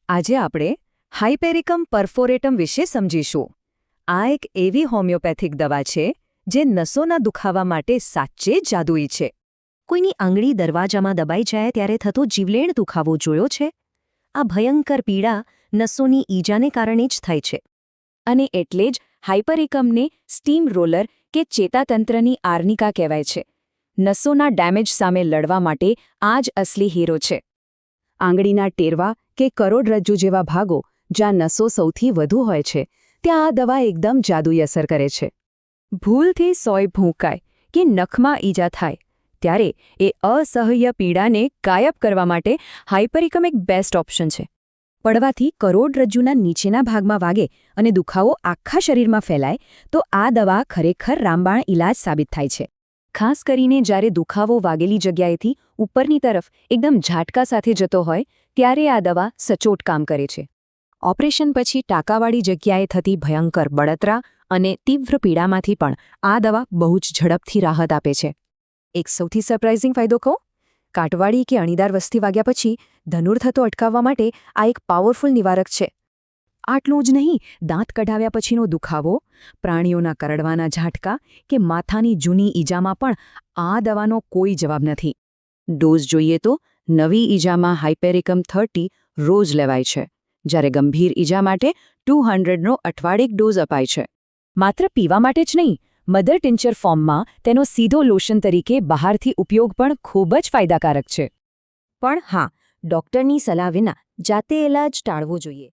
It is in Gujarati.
આજે આપણે હાઇપેરિકમ પરફોરેટમ વિશે સમજીશું. આ એક એવી હોમિયોપેથિક દવા છે જે નસોના દુખાવા માટે સાચે જ જાદુઈ છે. કોઈની આંગળી દરવાજામાં દબાઈ જાય ત્યારે થતો જીવલેણ દુખાવો જોયો છે? આ ભયંકર પીડા નસોની ઈજાને કારણે જ થાય છે. અને એટલે જ હાઇપેરિકમને સ્ટીમ રોલર કે ચેતાતંત્રની આર્નિકા કહેવાય છે. નસોના ડેમેજ સામે લડવા માટે આ જ અસલી હીરો છે. આંગળીના ટેરવા કે કરોડરજ્જુ જેવા ભાગો જ્યાં નસો સૌથી વધુ હોય છે ત્યાં આ દવા એકદમ જાદુઈ અસર કરે છે. ભૂલથી સોય ભૂંકાય કે નખમાં ઈજા થાય ત્યારે એ અસહ્ય પીડાને ગાયબ કરવા માટે હાઇપેરિકમ એક બેસ્ટ ઓપ્શન છે. પડવાથી કરોડરજ્જુના નીચેના ભાગમાં વાગે અને દુખાવો આખા શરીરમાં ફેલાય તો આ દવા ખરેખર રામબાણ ઇલાજ સાબિત થાય છે. ખાસ કરીને જ્યારે દુખાવો વાગેલી જગ્યાએથી ઉપરની તરફ એકદમ ઝાટકા સાથે જતો હોય ત્યારે આ દવા સચોટ કામ કરે છે. ઓપરેશન પછી ટાંકાવાળી જગ્યાએ થતી ભયંકર બળતરા અને તીવ્ર પીડામાંથી પણ આ દવા બહુ જ ઝડપથી રાહત આપે છે. એક સૌથી સરપ્રાઇઝિંગ ફાયદો કહું? કાટવાળી કે અણીદાર વસ્તી વાગ્યા પછી ધનુર થતો અટકાવવા માટે આ એક પાવરફુલ નિવારક છે. આટલું જ નહીં, દાંત કઢાવ્યા પછીનો દુખાવો, પ્રાણીઓના કરડવાના ઝાટકા કે માથાની જૂની ઈજામાં પણ આ દવાનો કોઈ જવાબ નથી. ડોઝ જોઈએ તો નવી ઈજામાં હાઇપેરિકમ 30 રોજ લેવાય છે, જ્યારે ગંભીર ઈજા માટે 200નો અઠવાડિક ડોઝ અપાય છે. માત્ર પીવા માટે જ નહીં, મધર ટિંચર ફોર્મમાં તેનો સીધો લોશન તરીકે બહારથી ઉપયોગ પણ ખૂબ જ ફાયદાકારક છે. પણ હા, ડૉક્ટરની સલાહ વિના જાતે ઇલાજ ટાળવો જોઈએ.